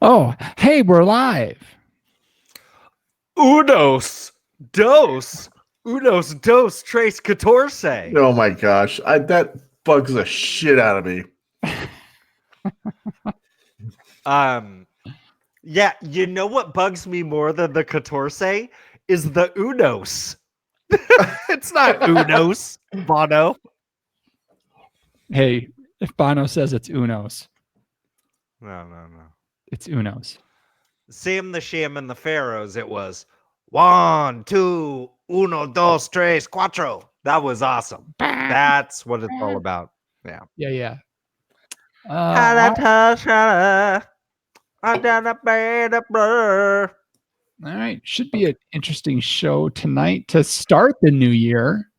Oh, hey, we're live. Unos dos tres catorce. Oh my gosh, that bugs the shit out of me. Yeah, you know what bugs me more than the catorce is the unos. It's not unos, Bono. Hey, if Bono says it's Unos, No. it's Unos. Sam the Sham and the Pharaohs, it was 1, 2, 1, 2, 3, 4. That was awesome. That's what it's all about. Yeah. Yeah. All right. Should be an interesting show tonight to start the new year,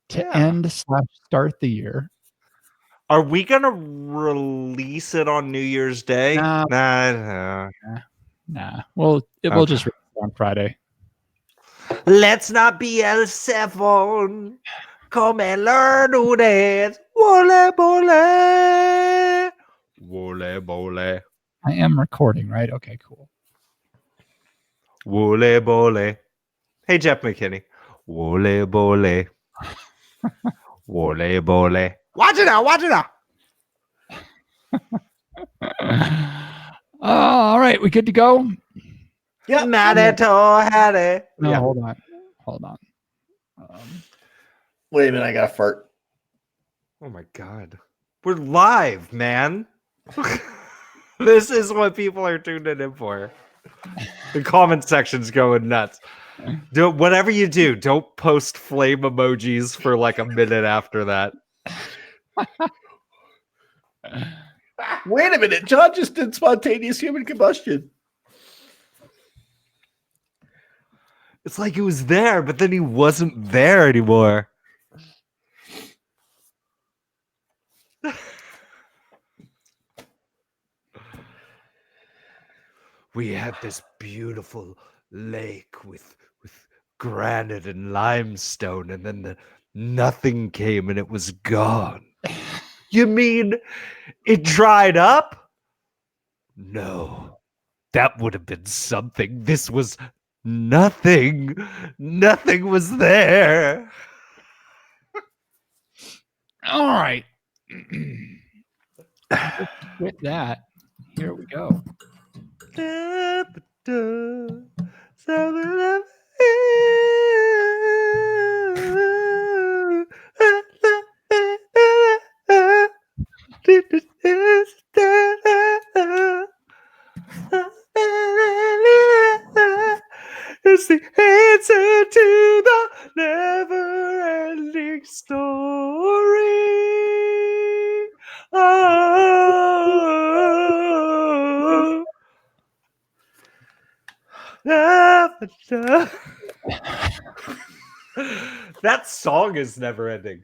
to end/start the year. Are we gonna release it on New Year's Day? Nah. We'll just release it on Friday. Let's not be L7. Come and learn to dance. Wole bole. Wole bole. I am recording, right? Okay, cool. Wole bole. Hey, Jeff McKinney. Wole bole. Wole bole. Watch it now. All right, we good to go? Yeah. No, No, hold on. Wait a minute, I got a fart. Oh my God. We're live, man. This is what people are tuning in for. The comment section's going nuts. Do whatever you do, don't post flame emojis for like a minute after that. Wait a minute, John just did spontaneous human combustion. It's like he was there, but then he wasn't there anymore. We had this beautiful lake with granite and limestone, and then nothing came and it was gone. You mean it dried up? No, that would have been something. This was nothing. Nothing was there. All right. With that, here we go. It's the answer to the never-ending story. Oh. That song is never ending.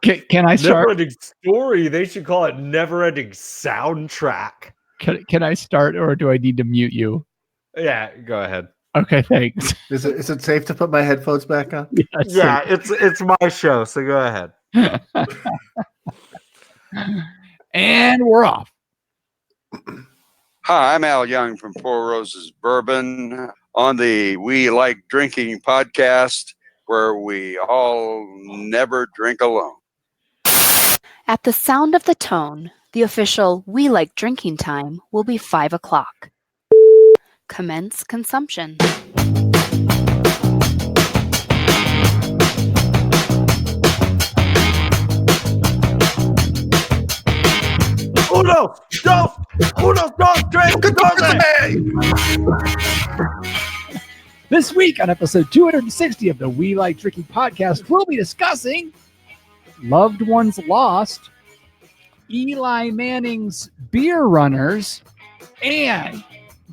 Can I start? Never ending story. They should call it never ending soundtrack. Can I start, or do I need to mute you? Yeah, go ahead. Okay, thanks. Is it safe to put my headphones back on? Yes, Yeah, it's my show, so go ahead. And we're off. Hi, I'm Al Young from Four Roses Bourbon on the We Like Drinking podcast, where we all never drink alone. At the sound of the tone, the official We Like Drinking time will be 5 o'clock. Commence consumption. Uno, dos, tres, catorce. This week on episode 260 of the We Like Drinking podcast, we'll be discussing Loved Ones Lost, Eli Manning's Beer Runners, and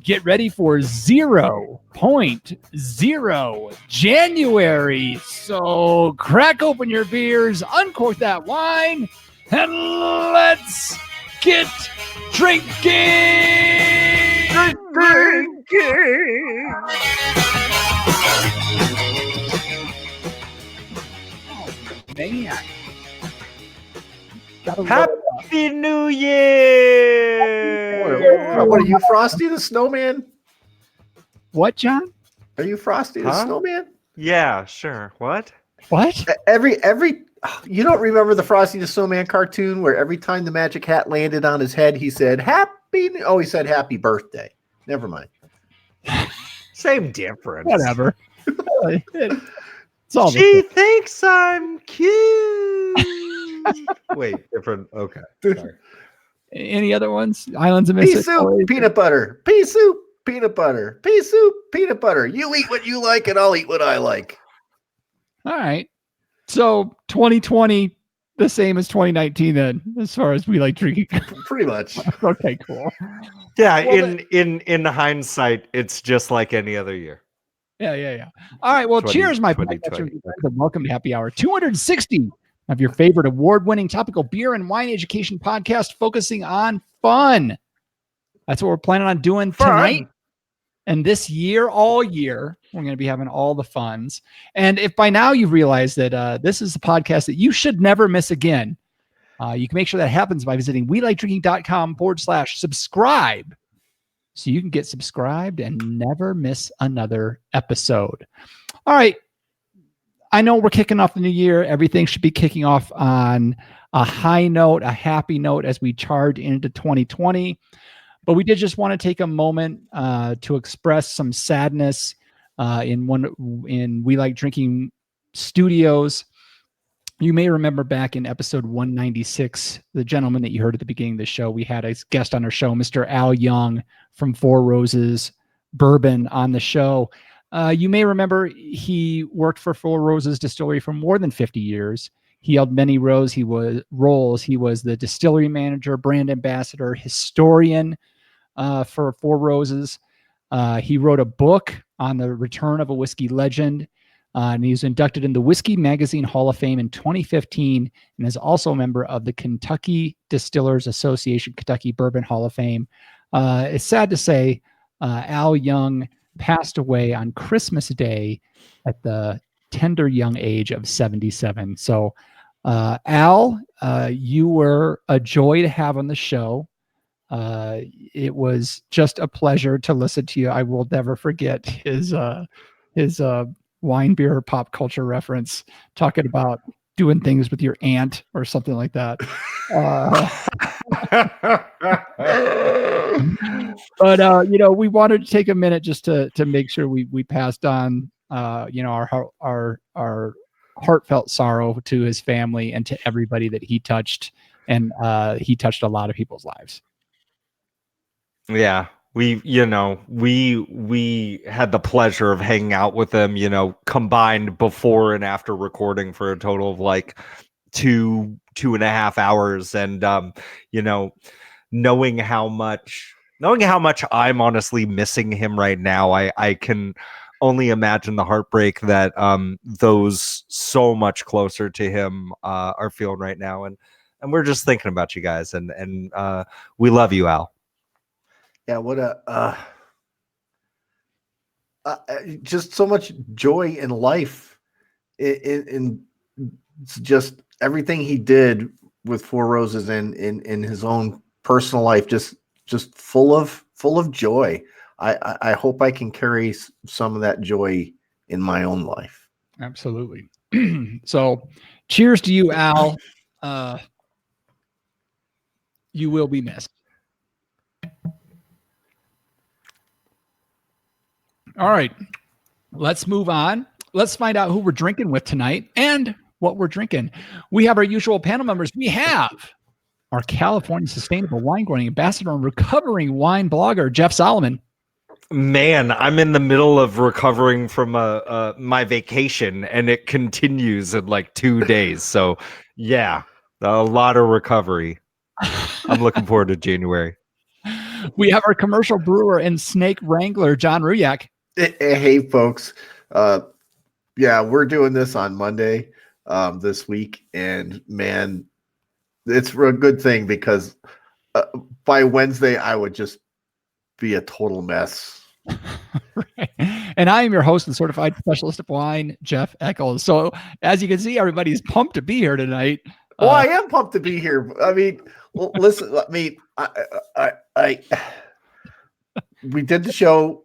get ready for 0.0 January. So crack open your beers, uncork that wine, and let's get drinking. Man. Happy New Year! What are you, Frosty the Snowman? What, John? Are you Frosty the Huh? Snowman? Yeah, sure. What? What? Every you don't remember the Frosty the Snowman cartoon where every time the magic hat landed on his head, he said he said happy birthday. Never mind. Same difference. Whatever. It's all the She same. thinks I'm cute. Wait, different. Okay. Sorry. Any other ones? Islands of Pea Mississippi. soup, peanut butter. Pea soup, peanut butter. Pea soup, peanut butter. You eat what you like, and I'll eat what I like. All right. So 2020, the same as 2019 then, as far as we like drinking. Pretty much. Okay, cool. Yeah, Well, in hindsight, it's just like any other year. Yeah. All right. Well, 20, cheers, my 2020. friends, and welcome to Happy Hour 260 of your favorite award-winning topical beer and wine education podcast focusing on fun. That's what we're planning on doing tonight. And this year, all year, we're going to be having all the funs. And if by now you've realized that this is a podcast that you should never miss again, you can make sure that happens by visiting welikedrinking.com/subscribe. So you can get subscribed and never miss another episode. All right. I know we're kicking off the new year. Everything should be kicking off on a high note, a happy note as we charge into 2020. But we did just want to take a moment to express some sadness in We Like Drinking Studios. You may remember back in episode 196, the gentleman that you heard at the beginning of the show, we had a guest on our show, Mr. Al Young from Four Roses Bourbon on the show. You may remember he worked for Four Roses Distillery for more than 50 years. He held many roles. He was the distillery manager, brand ambassador, historian for Four Roses. He wrote a book on the return of a whiskey legend. And he was inducted in the Whiskey Magazine Hall of Fame in 2015 and is also a member of the Kentucky Distillers Association Kentucky Bourbon Hall of Fame. It's sad to say Al Young passed away on Christmas Day at the tender young age of 77. So, Al, you were a joy to have on the show. It was just a pleasure to listen to you. I will never forget his wine, beer, pop culture reference, talking about doing things with your aunt or something like that. But we wanted to take a minute just to make sure we passed on our heartfelt sorrow to his family and to everybody that he touched, and he touched a lot of people's lives. Yeah, we had the pleasure of hanging out with him, combined before and after recording for a total of like 2.5 hours. And, knowing how much I'm honestly missing him right now, I can only imagine the heartbreak that those so much closer to him are feeling right now. And we're just thinking about you guys, and we love you, Al. Yeah, what just so much joy in life, in just everything he did with Four Roses and in his own personal life, just full of joy. I hope I can carry some of that joy in my own life. Absolutely. So, cheers to you, Al. You will be missed. All right, let's move on. Let's find out who we're drinking with tonight and what we're drinking. We have our usual panel members. We have our California Sustainable Wine Growing Ambassador and recovering wine blogger, Jeff Solomon. Man, I'm in the middle of recovering from my vacation, and it continues in like 2 days. So, yeah, a lot of recovery. I'm looking forward to January. We have our commercial brewer and snake wrangler, John Ruyak. Hey, folks. Yeah, we're doing this on Monday this week, and man, it's a good thing because by Wednesday I would just be a total mess. Right. And I am your host and certified specialist of wine, Jeff Eccles. So as you can see, everybody's pumped to be here tonight. Well, I am pumped to be here. I mean, listen. I mean, we did the show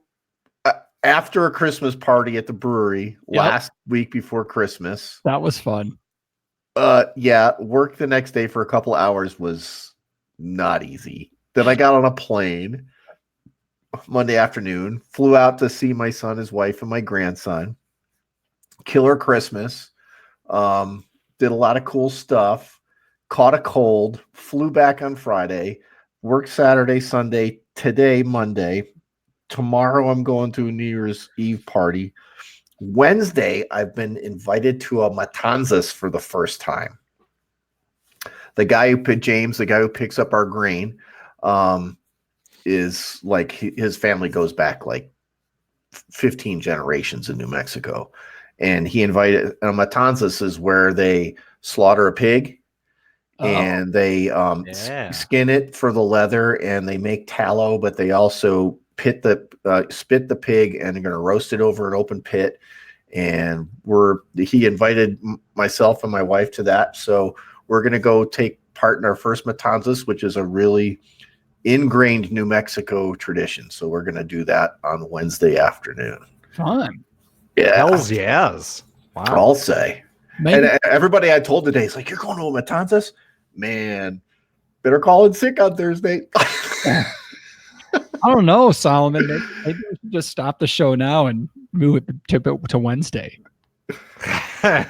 after a Christmas party at the brewery last week before Christmas. That was fun. Yeah, work the next day for a couple hours was not easy. Then I got on a plane Monday afternoon, flew out to see my son, his wife, and my grandson. Killer Christmas. Did a lot of cool stuff. Caught a cold. Flew back on Friday. Worked Saturday, Sunday. Today, Monday. Tomorrow, I'm going to a New Year's Eve party. Wednesday, I've been invited to a Matanzas for the first time. The guy who James, the guy who picks up our grain, is like his family goes back like 15 generations in New Mexico. And he invited Matanzas is where they slaughter a pig and they skin it for the leather and they make tallow, but they also spit the pig and they're going to roast it over an open pit. And he invited myself and my wife to that. So we're going to go take part in our first Matanzas, which is a really ingrained New Mexico tradition. So we're going to do that on Wednesday afternoon. Fun. Yeah. Hells yes. Wow. I'll say. Maybe. And everybody I told today is like, you're going to a Matanzas? Man, better call in sick on Thursday. I don't know, Solomon. Maybe we should just stop the show now and move it to Wednesday. Can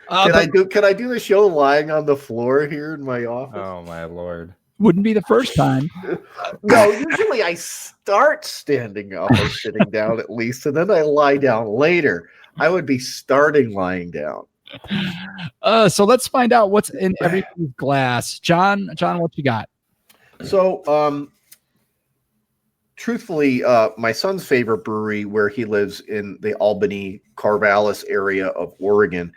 I do the show lying on the floor here in my office? Oh my Lord. Wouldn't be the first time. No, usually I start standing up or sitting down at least, and then I lie down later. I would be starting lying down. So let's find out what's in everybody's glass. John, what you got? So, truthfully, my son's favorite brewery, where he lives in the Albany, Corvallis area of Oregon,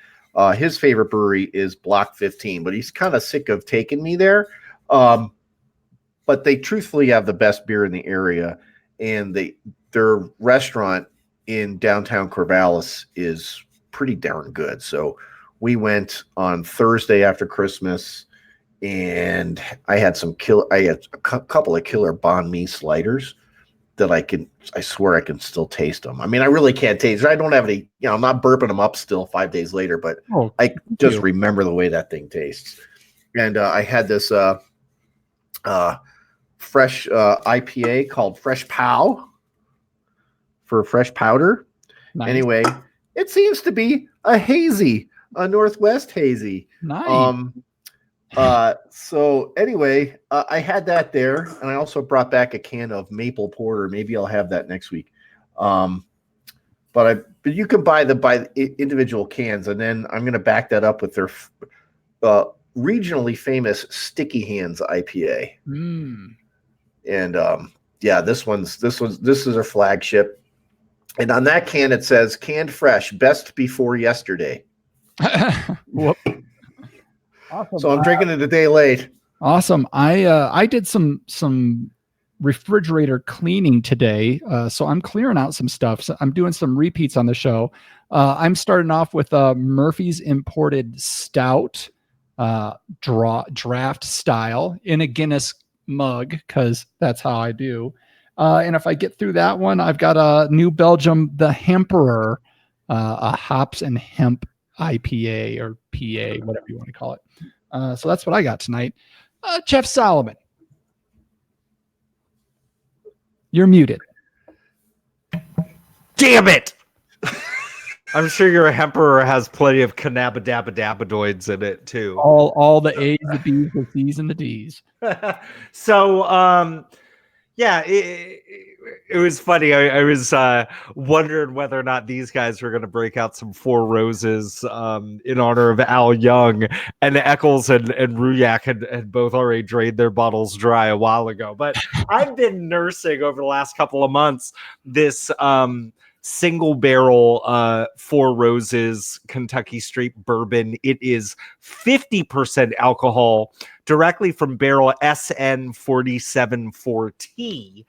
his favorite brewery is Block 15, but he's kind of sick of taking me there. But they truthfully have the best beer in the area, and their restaurant in downtown Corvallis is pretty darn good. So we went on Thursday after Christmas, and I had a couple of killer banh mi sliders that I swear I can still taste them. I mean, I really can't taste. I don't have any, I'm not burping them up still 5 days later, but I just remember the way that thing tastes. And I had this fresh IPA called Fresh Pow for Fresh Powder. Nice. Anyway, it seems to be a Northwest hazy. Nice. So anyway, I had that there, and I also brought back a can of maple porter. Maybe I'll have that next week. But you can buy individual cans, and then I'm going to back that up with their regionally famous Sticky Hands IPA. And this is a flagship. And on that can it says canned fresh, best before yesterday. Whoop. Awesome. So I'm drinking it a day late. Awesome. I did some refrigerator cleaning today, so I'm clearing out some stuff. So I'm doing some repeats on the show. I'm starting off with Murphy's Imported Stout, draft style in a Guinness mug, because that's how I do. And if I get through that one, I've got a New Belgium, the Hemperor, a hops and hemp IPA or PA, whatever you want to call it. So that's what I got tonight. Jeff Solomon, you're muted. Damn it! I'm sure your Hemperor has plenty of cannabidabidabinoids in it too. All the A's, the B's, the C's, and the D's. So, yeah, it was funny. I was wondering whether or not these guys were going to break out some Four Roses in honor of Al Young, and Eccles and Ruyak had both already drained their bottles dry a while ago. But I've been nursing over the last couple of months this single barrel Four Roses Kentucky Straight Bourbon. It is 50% alcohol, directly from barrel SN 474T.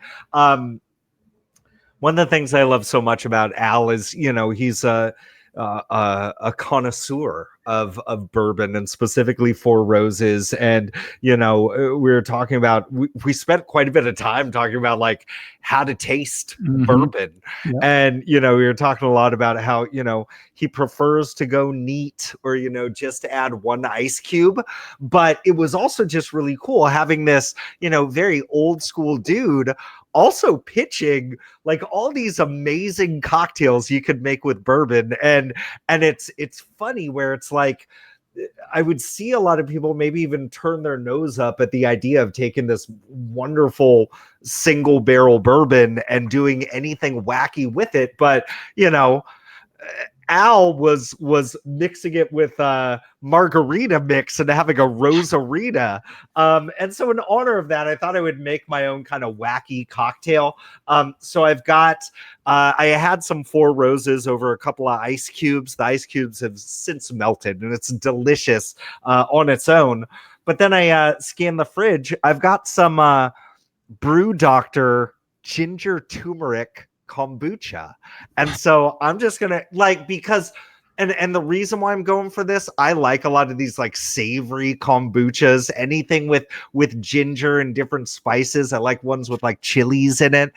One of the things I love so much about Al is, he's a connoisseur of bourbon, and specifically Four Roses. And we were talking about, we spent quite a bit of time talking about like how to taste bourbon. Yeah. And we were talking a lot about how he prefers to go neat, or just add one ice cube. But it was also just really cool having this very old school dude also pitching like all these amazing cocktails you could make with bourbon. And it's funny where it's like, I would see a lot of people maybe even turn their nose up at the idea of taking this wonderful single barrel bourbon and doing anything wacky with it. But Al was mixing it with margarita mix and having a rosarita. And so in honor of that, I thought I would make my own kind of wacky cocktail. So I've got, I had some Four Roses over a couple of ice cubes. The ice cubes have since melted and it's delicious on its own. But then I scanned the fridge. I've got some Brew Doctor ginger turmeric kombucha. And so I'm just gonna because and the reason why I'm going for this, I like a lot of these like savory kombuchas, anything with ginger and different spices. I like ones with like chilies in it.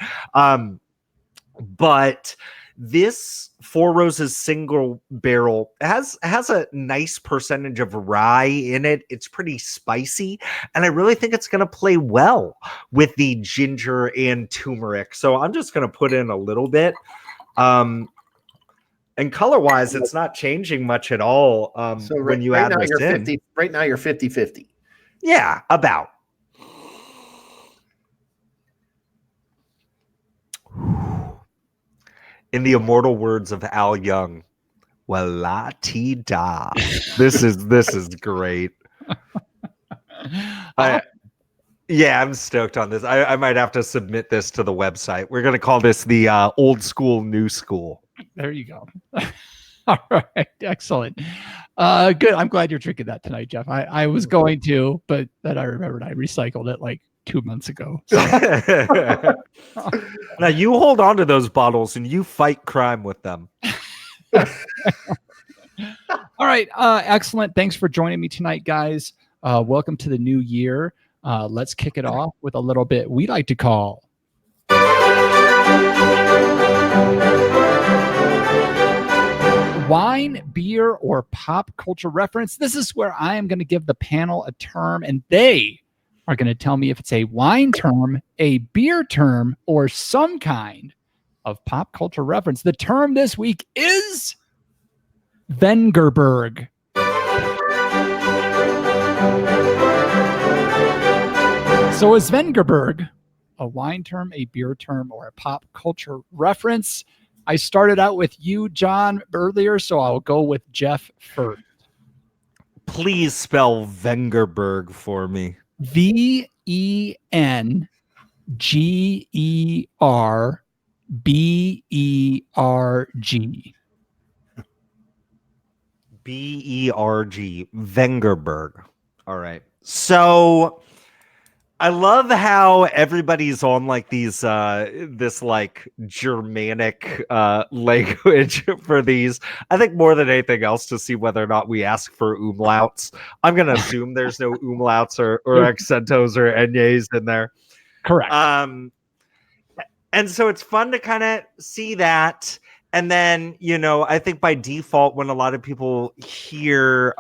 But this Four Roses single barrel has a nice percentage of rye in it. It's pretty spicy, and I really think it's going to play well with the ginger and turmeric. So I'm just going to put in a little bit. And color-wise, it's not changing much at all. So when you right add now this you're in. 50. Right now you're 50-50. Yeah, about. In the immortal words of Al Young, "Wa-la-ti-da." This is great. I'm stoked on this. I might have to submit this to the website. We're gonna call this the old school, new school. There you go. All right, excellent. Good. I'm glad you're drinking that tonight, Jeff. I was going to, but then I remembered I recycled it like 2 months ago. So. Now you hold on to those bottles and you fight crime with them. All right. Excellent. Thanks for joining me tonight, guys. Welcome to the new year. Let's kick it off with a little bit we like to call wine, beer, or pop culture reference. This is where I am going to give the panel a term, and they are going to tell me if it's a wine term, a beer term, or some kind of pop culture reference. The term this week is Vengerberg. So is Vengerberg a wine term, a beer term, or a pop culture reference? I started out with you, John, earlier, so I'll go with Jeff first. Please spell Vengerberg for me. Vengerberg. Berg. Vengerberg. All right. So I love how everybody's on like these this like Germanic language for these. I think more than anything else to see whether or not we ask for umlauts. I'm gonna assume there's no umlauts or accentos or enys in there. Correct. And so it's fun to kind of see that. And then, I think by default, when a lot of people hear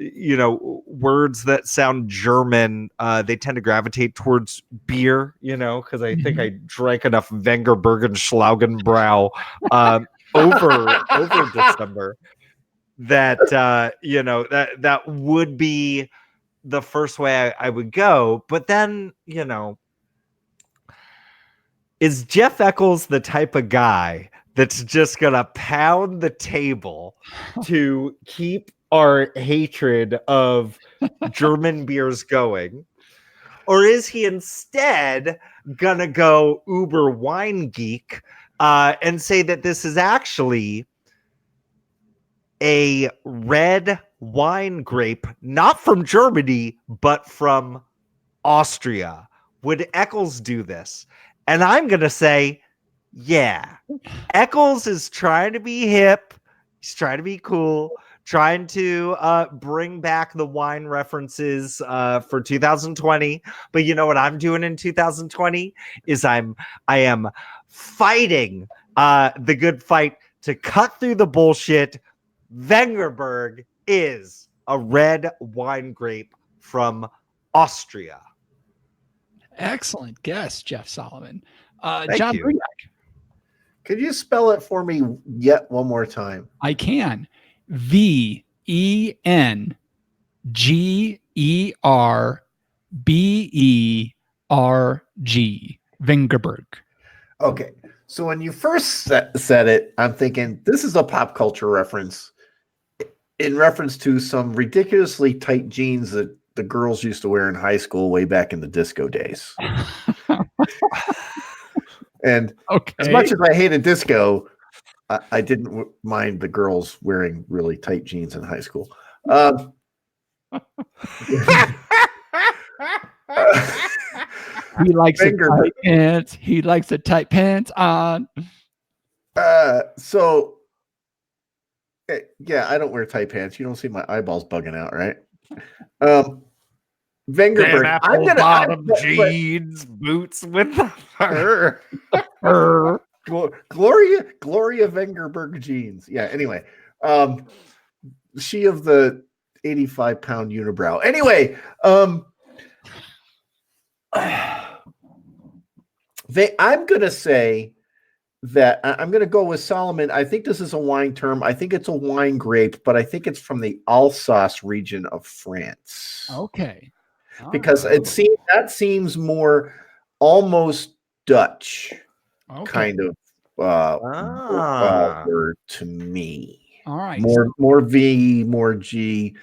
words that sound German, they tend to gravitate towards beer, because I think I drank enough Vengerbergen Schlaugenbrau over December that that would be the first way I would go. But then, is Jeff Eccles the type of guy that's just gonna pound the table to keep our hatred of German beers going? Or is he instead gonna go uber wine geek and say that this is actually a red wine grape, not from Germany, but from Austria? Would Eccles do this? And I'm gonna say, yeah, Eccles is trying to be hip He's trying to be cool, trying to bring back the wine references for 2020. But you know what I'm doing in 2020 is I am fighting the good fight to cut through the bullshit. Wengerberg is a red wine grape from Austria. Excellent guess, Jeff Solomon. Thank John you. Bruyak, Could you spell it for me yet one more time? I can. Vengerberg. Wengerberg. Okay. So when you first said it, I'm thinking this is a pop culture reference in reference to some ridiculously tight jeans that the girls used to wear in high school way back in the disco days. And Okay. as much as I hated disco, I didn't mind the girls wearing really tight jeans in high school. He likes the Wengerberg. tight pants. He likes the tight pants on. So yeah, I don't wear tight pants. You don't see my eyeballs bugging out, right? Wengerberg. I'm gonna bottom jeans, boots with the fur. Gloria Wengerberg jeans. Yeah. Anyway, she of the 85-pound unibrow. Anyway, I'm gonna say that I'm gonna go with Solomon. I think this is a wine term. I think it's a wine grape, but I think it's from the Alsace region of France. Okay. Because it seems more almost Dutch kind of word to me. All right. More V, more G.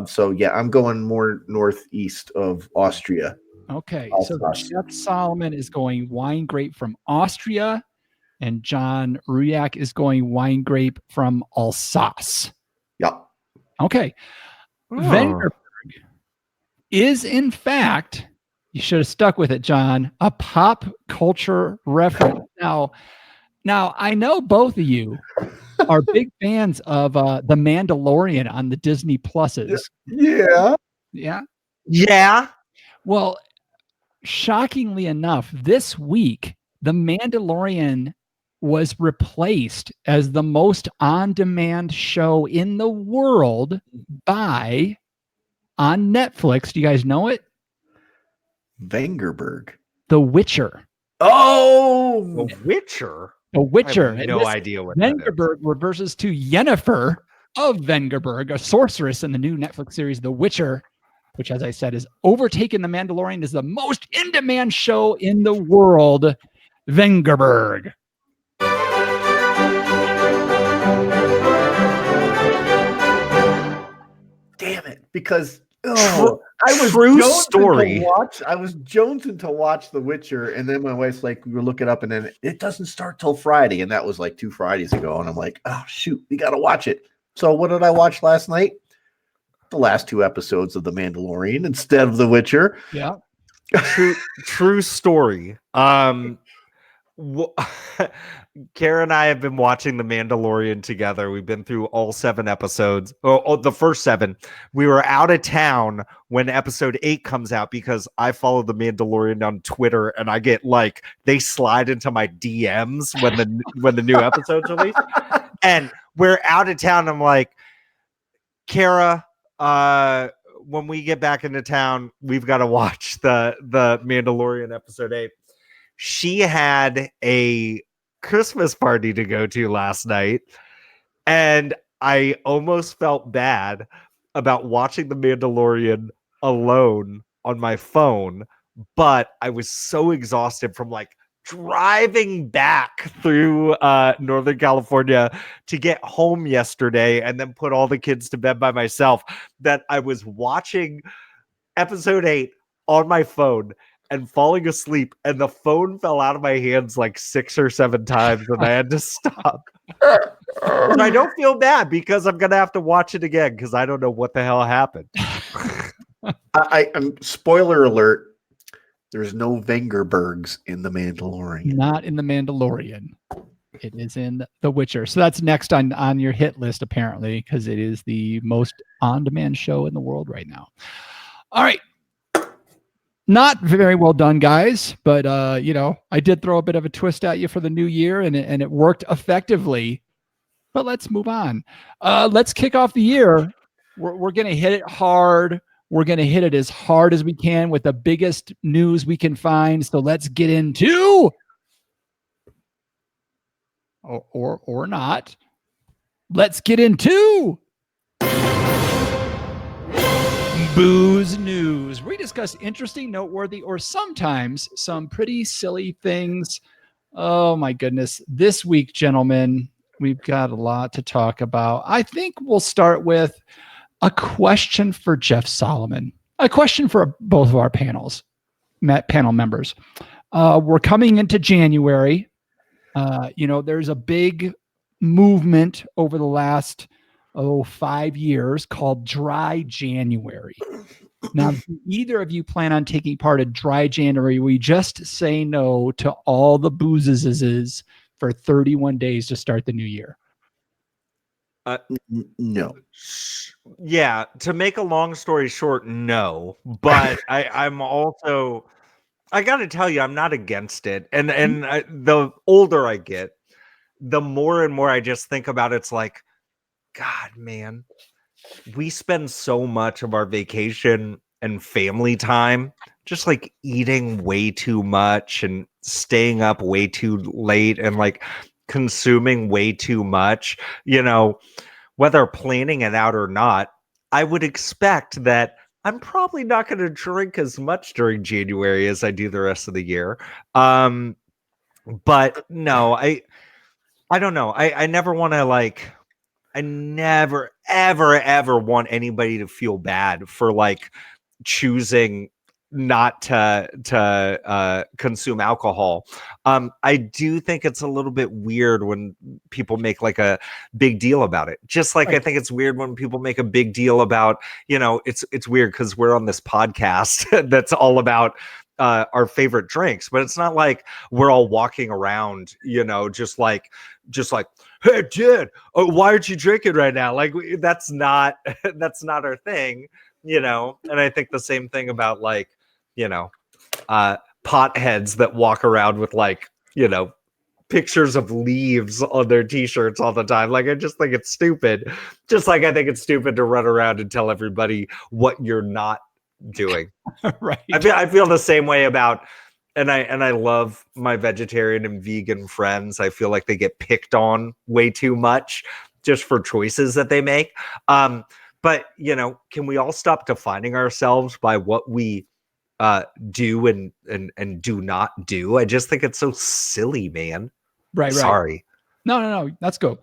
So yeah, I'm going more northeast of Austria. Okay. Alsace. So Jeff Solomon is going wine grape from Austria, and John Ruyak is going wine grape from Alsace. Yeah. Okay. Wengerberg is, in fact, you should have stuck with it, John, a pop culture reference. Now I know both of you are big fans of The Mandalorian on the Disney Pluses. Yeah. Yeah. Yeah. Well, shockingly enough, this week, The Mandalorian was replaced as the most on-demand show in the world by, on Netflix, do you guys know it? Wengerberg. The Witcher. Oh, The Witcher. The Witcher. I have no idea what that is. Wengerberg reverses to Yennefer of Wengerberg, a sorceress in the new Netflix series The Witcher, which, as I said, is overtaken The Mandalorian as the most in-demand show in the world. Wengerberg. damn it! Because I was True jonesing story. to watch. I was jonesing to watch The Witcher, and then my wife's like, "We were looking up, and then it doesn't start till Friday," and that was like 2 Fridays ago. And I'm like, "Oh shoot, we got to watch it." So what did I watch last night? The last 2 episodes of The Mandalorian instead of The Witcher. Yeah. True story. Kara and I have been watching The Mandalorian together. We've been through all 7 episodes. Oh, the first 7. We were out of town when episode 8 comes out because I follow The Mandalorian on Twitter, and I get like they slide into my DMs when the new episode's released. And we're out of town. I'm like, Kara, when we get back into town, we've got to watch the Mandalorian episode 8. She had a Christmas party to go to last night, and I almost felt bad about watching The Mandalorian alone on my phone, but I was so exhausted from like driving back through Northern California to get home yesterday and then put all the kids to bed by myself that I was watching episode 8 on my phone and falling asleep, and the phone fell out of my hands like 6 or 7 times, and I had to stop. So I don't feel bad because I'm gonna have to watch it again because I don't know what the hell happened. I'm spoiler alert. There's no Wengerbergs in The Mandalorian. Not in The Mandalorian. It is in The Witcher. So that's next on your hit list, apparently, because it is the most on-demand show in the world right now. All right. Not very well done, guys, but I did throw a bit of a twist at you for the new year, and it worked effectively. But let's move on. Let's kick off the year. We're going to hit it hard. We're going to hit it as hard as we can with the biggest news we can find. So let's get into, or not. Let's get into Booze News. We discuss interesting, noteworthy, or sometimes some pretty silly things. Oh my goodness. This week, gentlemen, we've got a lot to talk about. I think we'll start with a question for Jeff Solomon, a question for both of our panel members. We're coming into January. There's a big movement over the last 5 years called Dry January. Now, do either of you plan on taking part in Dry January? We just say no to all the boozes for 31 days to start the new year. No. Yeah, to make a long story short, no. But I'm also, I got to tell you, I'm not against it. And the older I get, the more and more I just think about it, it's like, God, man, we spend so much of our vacation and family time just like eating way too much and staying up way too late and like consuming way too much, whether planning it out or not. I would expect that I'm probably not going to drink as much during January as I do the rest of the year. But no, I don't know. I never want to I never, ever want anybody to feel bad for like choosing not to consume alcohol. I do think it's a little bit weird when people make like a big deal about it. Just like I think it's weird when people make a big deal about, it's weird because we're on this podcast that's all about our favorite drinks, but it's not like we're all walking around, just like, hey, dude, why aren't you drinking right now? Like that's not our thing, And I think the same thing about potheads that walk around with pictures of leaves on their t-shirts all the time. Like I just think it's stupid. Just like I think it's stupid to run around and tell everybody what you're not doing. Right. I feel the same way about. And I love my vegetarian and vegan friends. I feel like they get picked on way too much just for choices that they make. But can we all stop defining ourselves by what we do and do not do? I just think it's so silly, man. Right. Sorry. No. Let's go.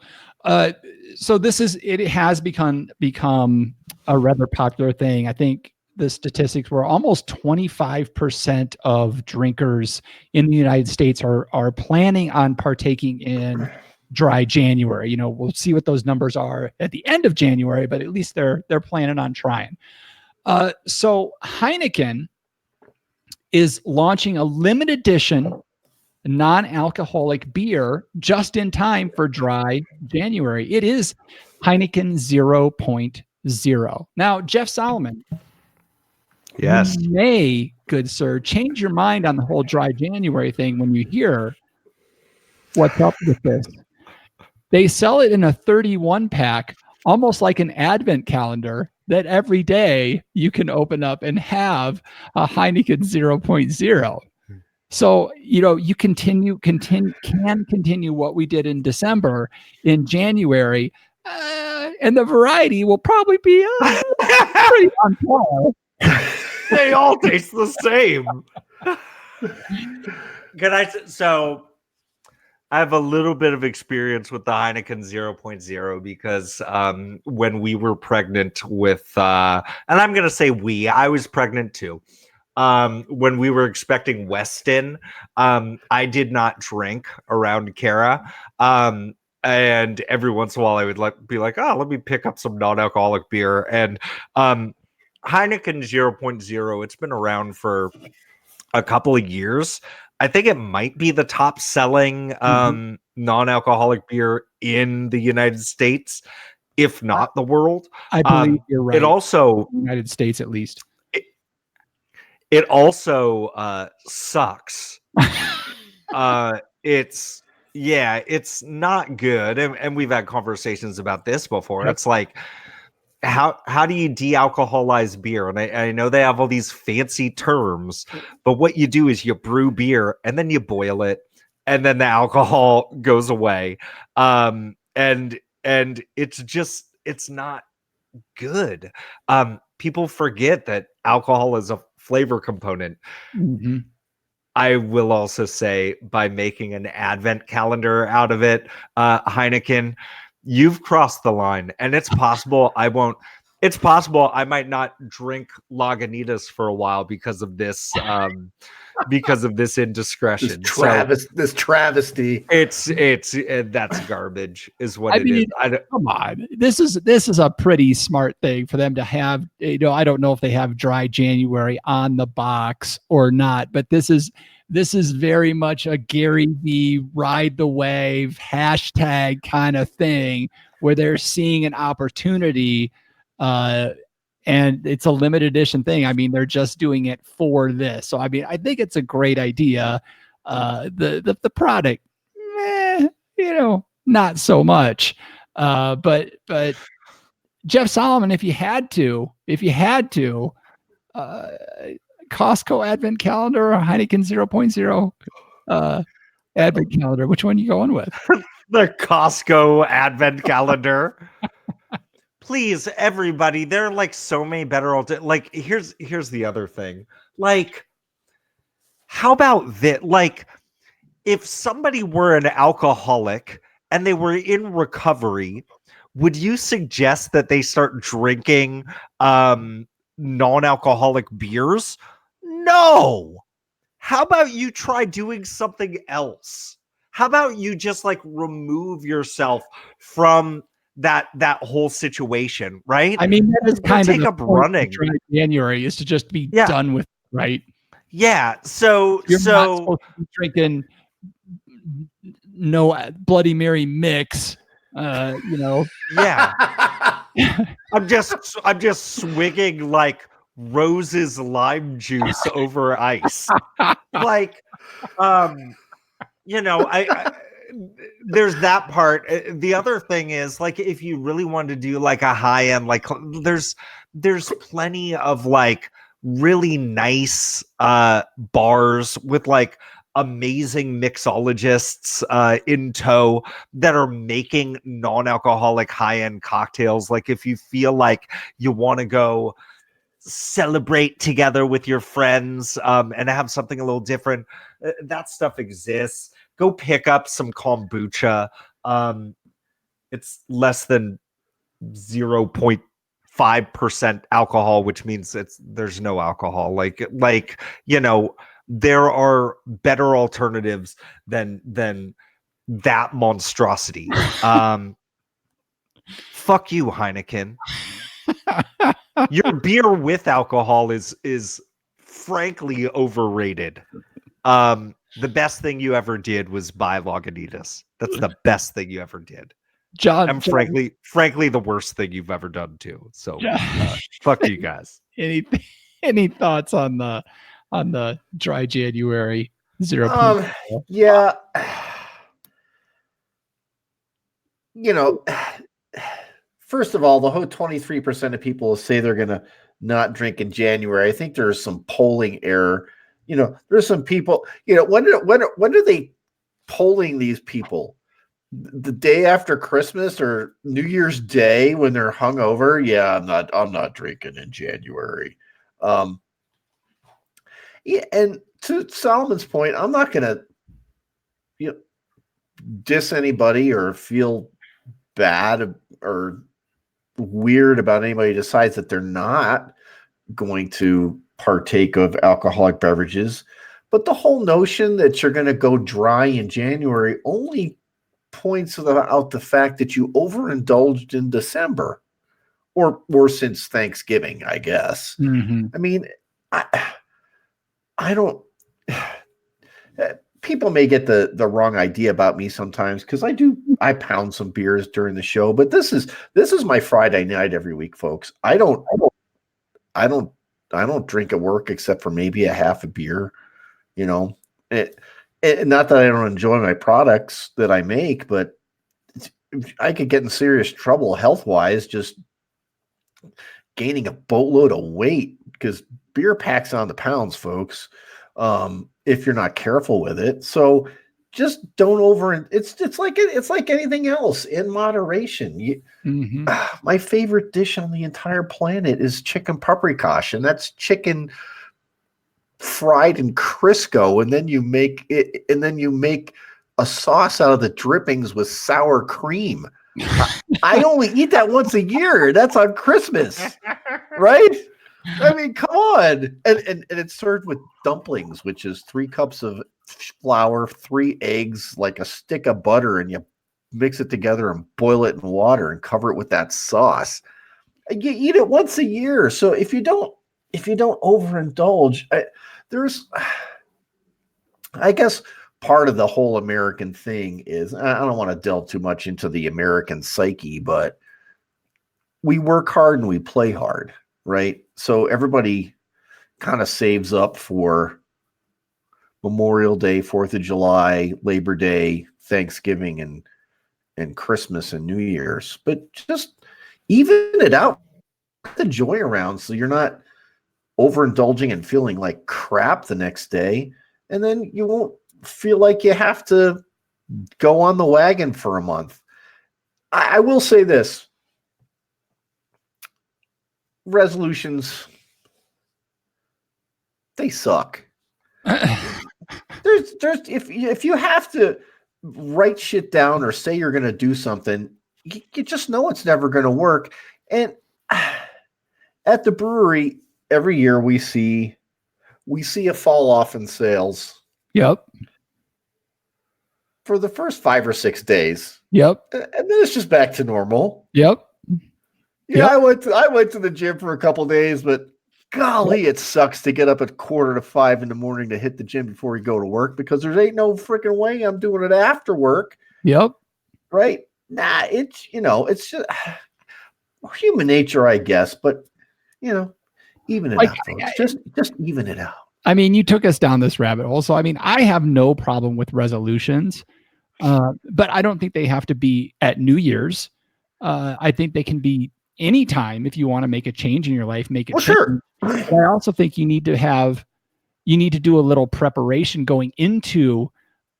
So it has become a rather popular thing. I think the statistics were almost 25% of drinkers in the United States are planning on partaking in Dry January. We'll see what those numbers are at the end of January, but at least they're planning on trying. So Heineken is launching a limited edition non-alcoholic beer just in time for Dry January. It is Heineken 0.0. Now, Jeff Solomon, yes, you may, good sir, change your mind on the whole Dry January thing when you hear what's up with this. They sell it in a 31 pack, almost like an advent calendar, that every day you can open up and have a Heineken 0.0. So, you can continue what we did in December in January, and the variety will probably be pretty on par. They all taste the same. So I have a little bit of experience with the Heineken 0.0 because when we were pregnant with, and I'm going to say I was pregnant too. When we were expecting Weston, I did not drink around Kara. And every once in a while I would be like, oh, let me pick up some non-alcoholic beer. And Heineken 0.0, it's been around for a couple of years. I think it might be the top selling non-alcoholic beer in the United States, if not the world. I believe you're right. It also, United States, at least. it also sucks. It's not good, and we've had conversations about this before. Yep. It's like, how do you de-alcoholize beer? And I know they have all these fancy terms, but what you do is you brew beer and then you boil it, and then the alcohol goes away. And it's not good. People forget that alcohol is a flavor component. Mm-hmm. I will also say, by making an advent calendar out of it, Heineken, you've crossed the line, and it's possible I might not drink Lagunitas for a while because of this indiscretion. This travesty. It's that's garbage is what it is. Come on. This is a pretty smart thing for them to have. I don't know if they have Dry January on the box or not, but this is very much a Gary V ride the wave hashtag kind of thing where they're seeing an opportunity, and it's a limited edition thing. I mean, they're just doing it for this. So, I mean, I think it's a great idea. The product, not so much. But Jeff Solomon, if you had to, Costco Advent Calendar or Heineken 0.0 Advent Calendar, which one are you going with? The Costco Advent Calendar. Please, everybody, there are like so many better like here's the other thing. Like, how about that? Like, if somebody were an alcoholic and they were in recovery, would you suggest that they start drinking non-alcoholic beers? No. How about you try doing something else? How about you just like remove yourself from that whole situation, right? I mean, that is kind of take up running. January is to just be done with, right? Yeah. So you're not supposed to be drinking no Bloody Mary mix. Yeah. I'm just swigging like Rose's lime juice over ice. Like, I there's that part. The other thing is, like, if you really want to do like a high end, like there's plenty of like really nice bars with like amazing mixologists in tow that are making non-alcoholic high-end cocktails. Like, if you feel like you want to go celebrate together with your friends and have something a little different, that stuff exists. Go pick up some kombucha. It's less than 0.5% alcohol, which means there's no alcohol. Like there are better alternatives than that monstrosity. Fuck you, Heineken. Your beer with alcohol is frankly overrated. The best thing you ever did was buy Lagunitas. That's the best thing you ever did. John, and frankly, the worst thing you've ever done too. So fuck you guys. Any thoughts on the Dry January 0.0? Yeah. First of all, the whole 23% of people say they're going to not drink in January. I think there's some polling error. There's some people, when are they polling these people? The day after Christmas or New Year's Day when they're hungover? Yeah, I'm not drinking in January. Yeah, and to Solomon's point, I'm not going to diss anybody or feel bad or weird about anybody who decides that they're not going to partake of alcoholic beverages. But the whole notion that you're going to go dry in January only points out the fact that you overindulged in December or since Thanksgiving, I guess. Mm-hmm. I mean, I don't. people may get the wrong idea about me sometimes because I pound some beers during the show, but this is my Friday night every week, folks. I don't drink at work except for maybe a half a beer, you know. Not that I don't enjoy my products that I make, but I could get in serious trouble health-wise just gaining a boatload of weight because beer packs on the pounds, folks. If you're not careful with it. So just don't it's like anything else in moderation. My favorite dish on the entire planet is chicken paprikash, and that's chicken fried in Crisco, and then you make a sauce out of the drippings with sour cream. I only eat that once a year. That's on Christmas, right? I mean, come on. And it's served with dumplings, which is 3 cups of flour, 3 eggs, like a stick of butter, and you mix it together and boil it in water and cover it with that sauce. You eat it once a year. So if you don't overindulge, I guess part of the whole American thing is, I don't want to delve too much into the American psyche, but we work hard and we play hard, right? So everybody kind of saves up for Memorial Day, 4th of July, Labor Day, Thanksgiving, and Christmas and New Year's. But just even it out, put the joy around so you're not overindulging and feeling like crap the next day. And then you won't feel like you have to go on the wagon for a month. I will say this. Resolutions, they suck. There's if you have to write shit down or say you're going to do something, you just know it's never going to work. And at the brewery, every year we see a fall off in sales. Yep. For the first 5 or 6 days. Yep. And then it's just back to normal. Yep. Yeah, yep. I went to the gym for a couple of days, but golly, it sucks to get up at 4:45 in the morning to hit the gym before you go to work because there ain't no freaking way I'm doing it after work. Yep. Right? Nah, it's just human nature, I guess, but even it out, folks. Just even it out. I mean, you took us down this rabbit hole. So, I mean, I have no problem with resolutions, but I don't think they have to be at New Year's. I think they can be anytime if you want to make a change in your life, make it. Well, sure. I also think you need to do a little preparation going into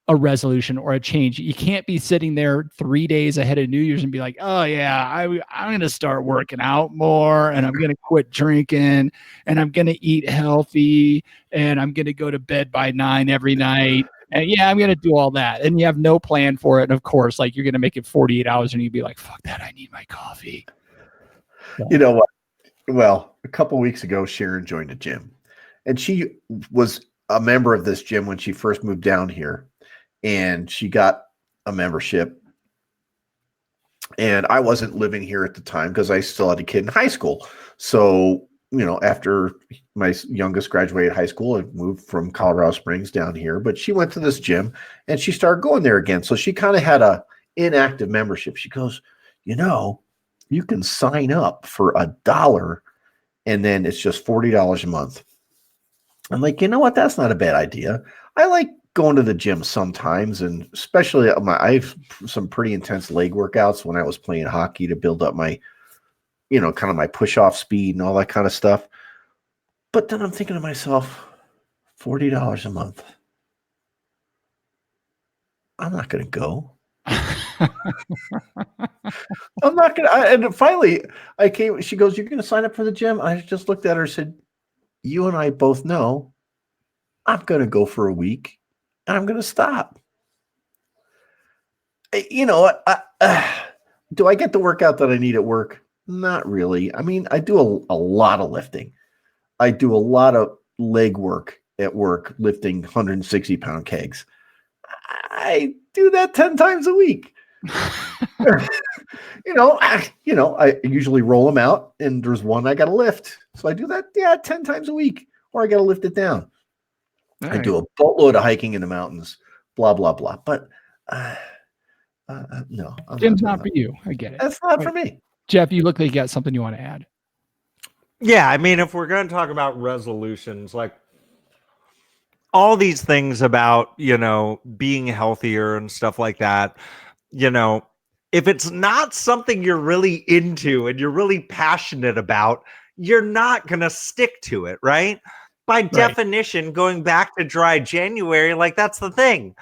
a resolution or a change. You can't be sitting there 3 days ahead of New Year's and be like, oh yeah, I'm going to start working out more and I'm going to quit drinking and I'm going to eat healthy and I'm going to go to bed by 9 every night. And yeah, I'm going to do all that. And you have no plan for it. And of course, like you're going to make it 48 hours and you'd be like, fuck that. I need my coffee. So. You know what? Well, a couple of weeks ago, Sharon joined a gym and she was a member of this gym when she first moved down here. And she got a membership. And I wasn't living here at the time because I still had a kid in high school. So, after my youngest graduated high school, I moved from Colorado Springs down here. But she went to this gym and she started going there again. So she kind of had a inactive membership. She goes, you can sign up for $1 and then it's just $40 a month. I'm like, you know what? That's not a bad idea. I like going to the gym sometimes, and especially I have some pretty intense leg workouts when I was playing hockey to build up my, kind of my push-off speed and all that kind of stuff. But then I'm thinking to myself, $40 a month. I'm not going to go. I'm not going to. And finally, she goes, you're going to sign up for the gym? I just looked at her and said, you and I both know I'm going to go for a week. And I'm going to stop. Do I get the workout that I need at work? Not really. I mean, I do a lot of lifting. I do a lot of leg work at work, lifting 160-pound kegs. I do that 10 times a week. I usually roll them out, and there's one I got to lift. So I do that, 10 times a week, or I got to lift it down. I do a boatload of hiking in the mountains, blah, blah, blah. But no. Gym's not for you. I get it. That's not for me. Jeff, you look like you got something you want to add. Yeah, I mean, if we're going to talk about resolutions, like all these things about, you know, being healthier and stuff like that, you know, if it's not something you're really into and you're really passionate about, you're not going to stick to it, right? By definition, going back to dry January, like that's the thing.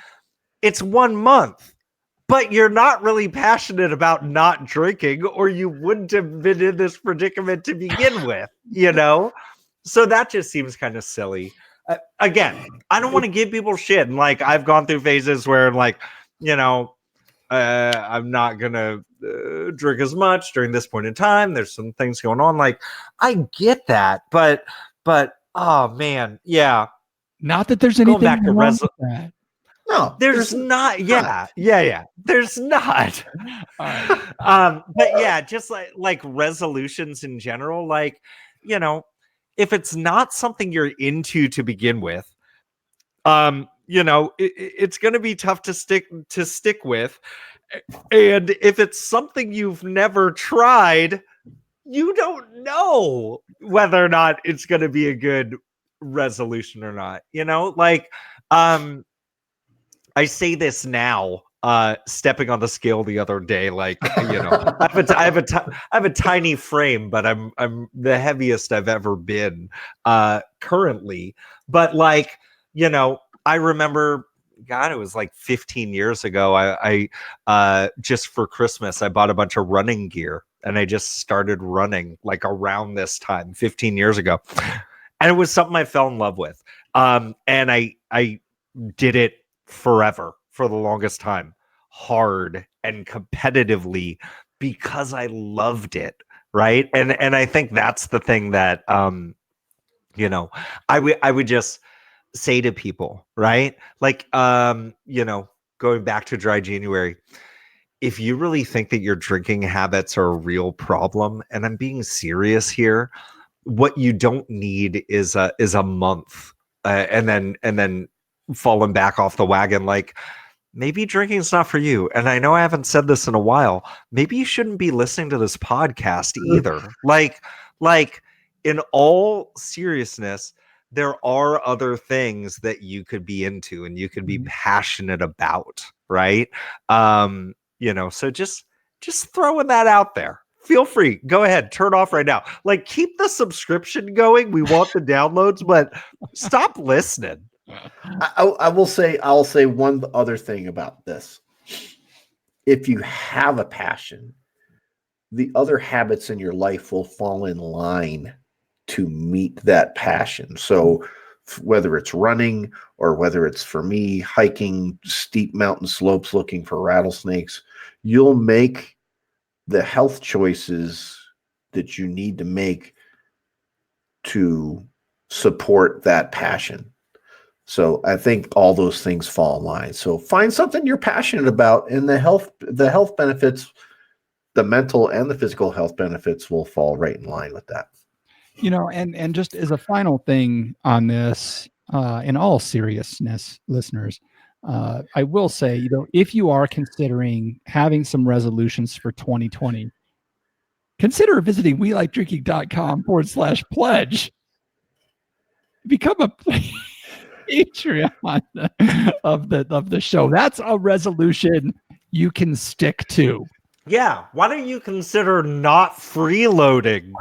It's 1 month, but you're not really passionate about not drinking, or you wouldn't have been in this predicament to begin with, you know? So that just seems kind of silly. Again, I don't want to give people shit. And like, I've gone through phases where like, you know, I'm not going to drink as much during this point in time. There's some things going on. Like, I get that, but oh man, yeah. Not that there's anything back to wrong with that. No, there's not. Yeah. There's not. But yeah, just like resolutions in general, like, you know, if it's not something you're into to begin with, you know, it's going to be tough to stick with. And if it's something you've never tried, you don't know whether or not it's going to be a good resolution or not, you know, like, I say this now, stepping on the scale the other day, like, you know, I have a tiny frame, but I'm the heaviest I've ever been, currently. But like, you know, I remember, God, it was like 15 years ago. I just for Christmas, I bought a bunch of running gear and I just started running like around this time, 15 years ago. And it was something I fell in love with. And I did it forever, for the longest time, hard and competitively, because I loved it, right? And I think that's the thing that you know, I would just say to people, right? Like, you know, going back to dry January, if you really think that your drinking habits are a real problem, and I'm being serious here, what you don't need is a month and then falling back off the wagon. Like, maybe drinking is not for you. And I know I haven't said this in a while. Maybe you shouldn't be listening to this podcast either. Like in all seriousness, there are other things that you could be into and you could be passionate about, right? You know, so just throwing that out there. Feel free. Go ahead. Turn off right now. Like, keep the subscription going. We want the downloads, but stop listening. I'll say one other thing about this. If you have a passion, the other habits in your life will fall in line to meet that passion. So whether it's running or whether it's, for me, hiking steep mountain slopes looking for rattlesnakes, you'll make the health choices that you need to make to support that passion. So I think all those things fall in line. So find something you're passionate about, and the health benefits, the mental and the physical health benefits, will fall right in line with that. You know, and just as a final thing on this, in all seriousness, listeners, I will say, you know, if you are considering having some resolutions for 2020, consider visiting welikedrinking.com/pledge. Become a Patreon of the show. That's a resolution you can stick to. Yeah. Why don't you consider not freeloading?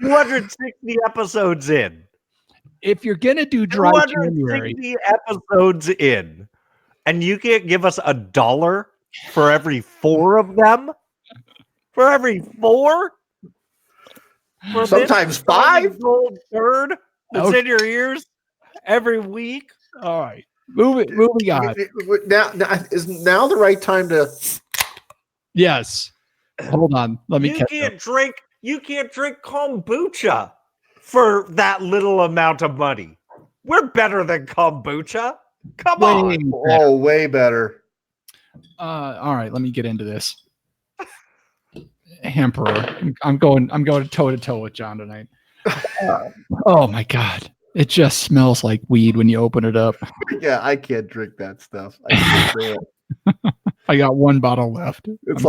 260 episodes in. If you're gonna do dry January, episodes in, and you can't give us $1 for every 4 of them, for every 4, sometimes 5 gold third that's in your ears every week. All right, moving on. Now is now the right time to? Yes. Hold on. Let me. You can't drink kombucha for that little amount of money. We're better than kombucha. Come on. Oh, way better. All right, let me get into this. Emperor, I'm going toe to toe with John tonight. Oh my God. It just smells like weed when you open it up. Yeah, I can't drink that stuff. I can't do it. I got one bottle left. It's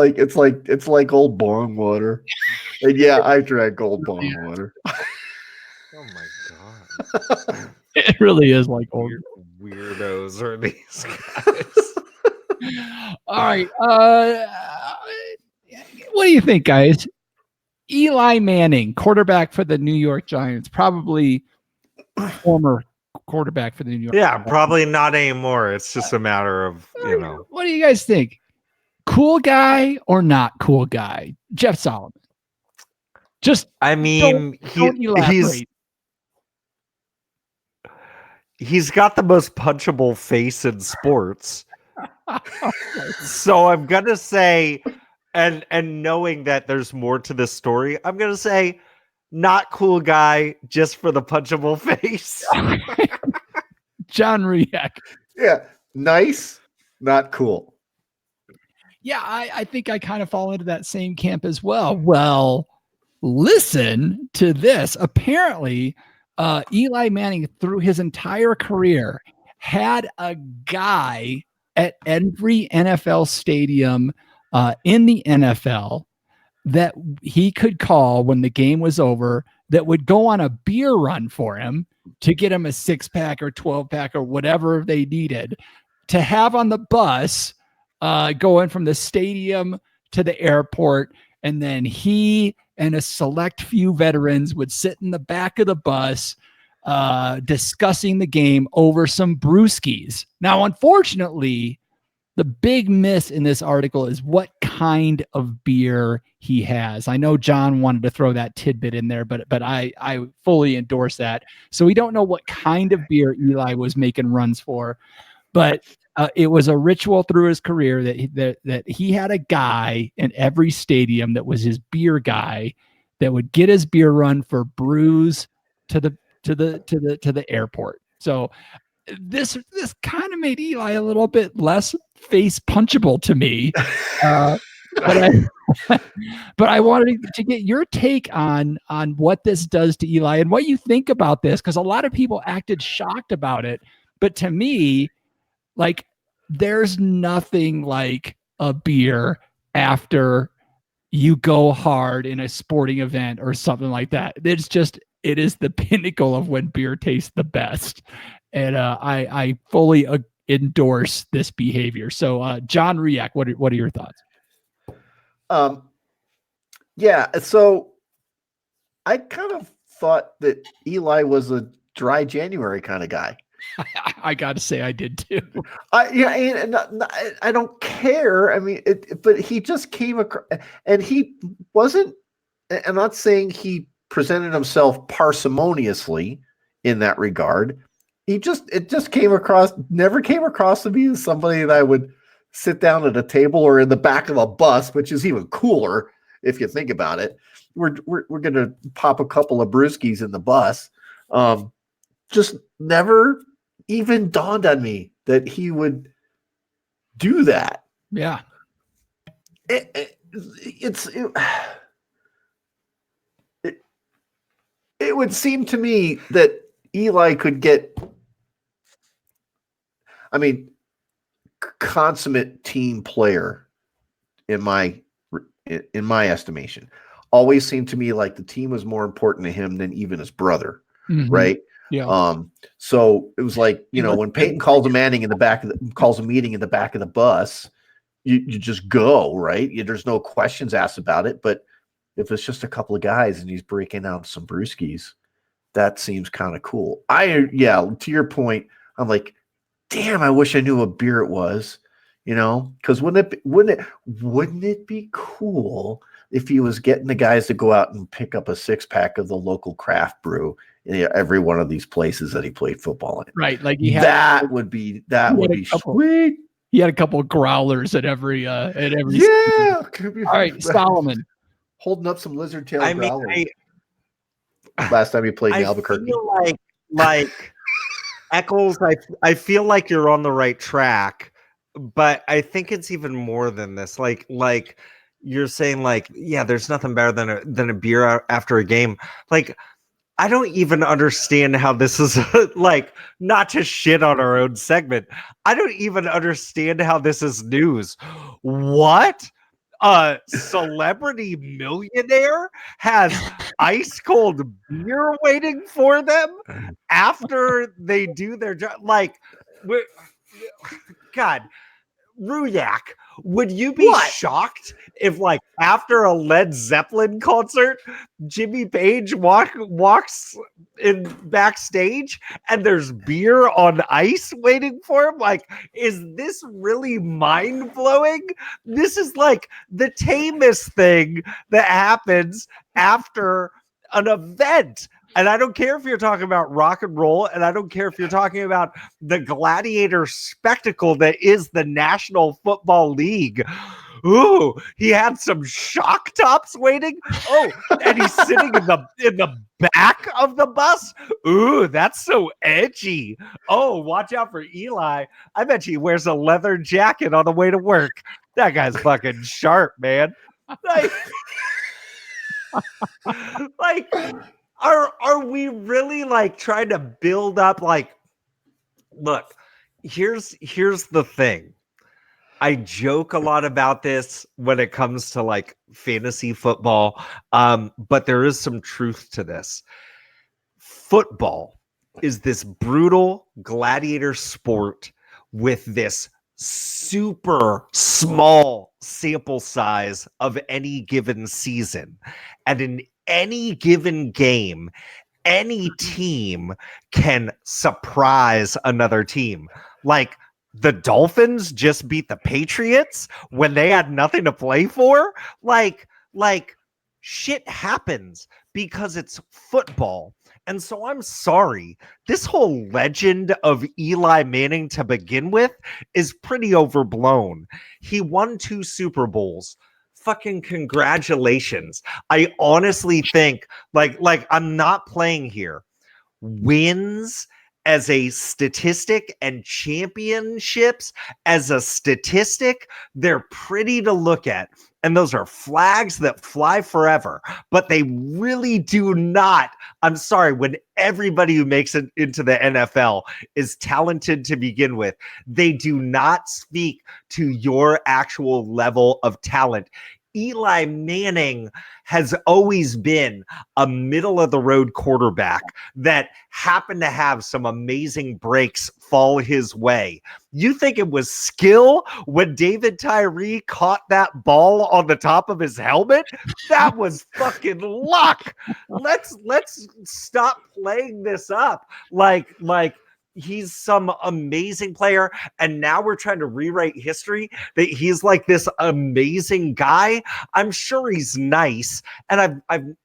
like old bong water. And yeah, I drank old bong water. Oh my god. It really is like old. Weirdos are these guys. All right. What do you think, guys? Eli Manning, quarterback for the New York Giants, probably former quarterback for the New York. Yeah, probably not anymore. It's just a matter of, What do you guys think? Cool guy or not cool guy? Jeff Solomon. Just I mean, don't elaborate. he's got the most punchable face in sports. So I'm gonna say, and knowing that there's more to this story, I'm gonna say not cool guy just for the punchable face. John Riak. Yeah, nice, not cool. Yeah, I think I kind of fall into that same camp as well. Well, listen to this. Apparently, Eli Manning, through his entire career, had a guy at every NFL stadium in the NFL that he could call when the game was over, that would go on a beer run for him to get him a 6-pack or 12-pack or whatever they needed to have on the bus going from the stadium to the airport. And then he and a select few veterans would sit in the back of the bus discussing the game over some brewskis. Now, unfortunately, the big miss in this article is what kind of beer he has. I know John wanted to throw that tidbit in there, but I fully endorse that. So we don't know what kind of beer Eli was making runs for, but it was a ritual through his career that he had a guy in every stadium that was his beer guy that would get his beer run for brews to the airport. So this kind of made Eli a little bit less face punchable to me. But I wanted to get your take on what this does to Eli and what you think about this, because a lot of people acted shocked about it. But to me, like, there's nothing like a beer after you go hard in a sporting event or something like that. It is the pinnacle of when beer tastes the best. And I fully endorse this behavior. So John Riak, what are your thoughts? Yeah, so I kind of thought that Eli was a dry January kind of guy. I got to say I did too. I don't care. I mean, but he just came across, and he wasn't. I'm not saying he presented himself parsimoniously in that regard. It just came across, never came across to me as somebody that I would sit down at a table or in the back of a bus, which is even cooler if you think about it. We're going to pop a couple of brewskis in the bus. Just never even dawned on me that he would do that. Yeah. It would seem to me that Eli could get, I mean, consummate team player in my estimation. Always seemed to me like the team was more important to him than even his brother. Mm-hmm. Right. Yeah. So it was like, when Peyton calls a meeting in the back of the bus, you just go, right? There's no questions asked about it. But if it's just a couple of guys and he's breaking out some brewskis, that seems kind of cool. To your point, I'm like, damn, I wish I knew what beer it was, because wouldn't it be cool if he was getting the guys to go out and pick up a 6-pack of the local craft brew in every one of these places that he played football in? Right. Like that would be sweet. He had a couple of growlers at every Yeah. All right, Solomon. Holding up some lizard tail growlers. Last time he played in Albuquerque. Like Eccles, I feel like you're on the right track, but I think it's even more than this. Like you're saying, there's nothing better than a beer after a game. Like, I don't even understand how this is like, not to shit on our own segment. I don't even understand how this is news. What? A celebrity millionaire has ice cold beer waiting for them after they do their job. Like, God, Ruyak, would you be What? shocked if, like, after a Led Zeppelin concert, Jimmy Page walks in backstage and there's beer on ice waiting for him? Like, is this really mind blowing? This is like the tamest thing that happens after an event. And I don't care if you're talking about rock and roll, and I don't care if you're talking about the gladiator spectacle that is the National Football League. Ooh, he had some shock tops waiting. Oh, and he's sitting in the back of the bus. Ooh, that's so edgy. Oh, watch out for Eli. I bet he wears a leather jacket on the way to work. That guy's fucking sharp, man. Like are we really like trying to build up like, look, here's the thing. I joke a lot about this when it comes to like fantasy football, but there is some truth to this. Football is this brutal gladiator sport with this super small sample size of any given season. And in any given game, any team can surprise another team. Like, the Dolphins just beat the Patriots when they had nothing to play for. Like shit happens because it's football. And so I'm sorry, this whole legend of Eli Manning to begin with is pretty overblown. He won 2 Super Bowls. Fucking congratulations. I honestly think, like I'm not playing here. Wins as a statistic and championships as a statistic, they're pretty to look at. And those are flags that fly forever, but they really do not. I'm sorry, when everybody who makes it into the NFL is talented to begin with, they do not speak to your actual level of talent. Eli Manning has always been a middle of the road quarterback that happened to have some amazing breaks fall his way. You think it was skill when David Tyree caught that ball on the top of his helmet? That was fucking luck. Let's stop playing this up like he's some amazing player, and now we're trying to rewrite history that he's like this amazing guy. I'm sure he's nice, and I've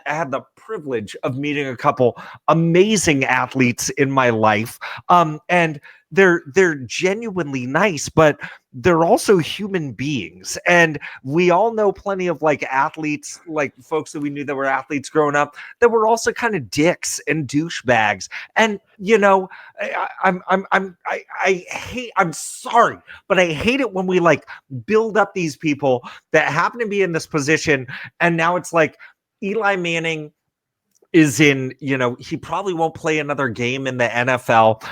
had the privilege of meeting a couple amazing athletes in my life, and they're genuinely nice, but they're also human beings. And we all know plenty of like athletes, like folks that we knew that were athletes growing up, that were also kind of dicks and douchebags. And you know, I'm sorry, but I hate it when we like build up these people that happen to be in this position, and now it's like Eli Manning is in, you know, he probably won't play another game in the NFL.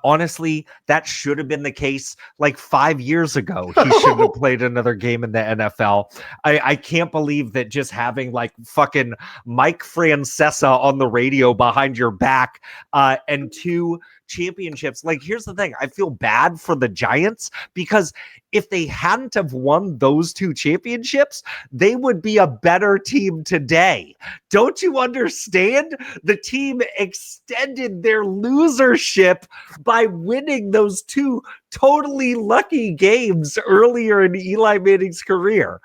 Honestly, that should have been the case like 5 years ago. He should have played another game in the NFL. I can't believe that just having like fucking Mike Francesa on the radio behind your back and 2 championships. Like, here's the thing. I feel bad for the Giants because if they hadn't have won those 2 championships, they would be a better team today. Don't you understand? The team extended their losership by winning those 2 totally lucky games earlier in Eli Manning's career.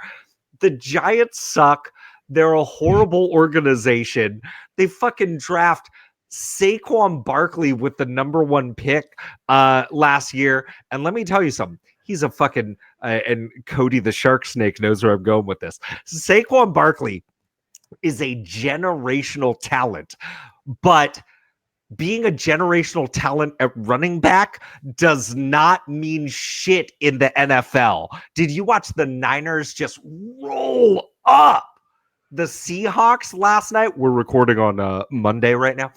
The Giants suck. They're a horrible organization. They fucking draft Saquon Barkley with the number 1 pick last year. And let me tell you something. He's a fucking, and Cody the Shark Snake knows where I'm going with this. Saquon Barkley is a generational talent, but being a generational talent at running back does not mean shit in the NFL. Did you watch the Niners just roll up the Seahawks last night. We're recording on Monday right now.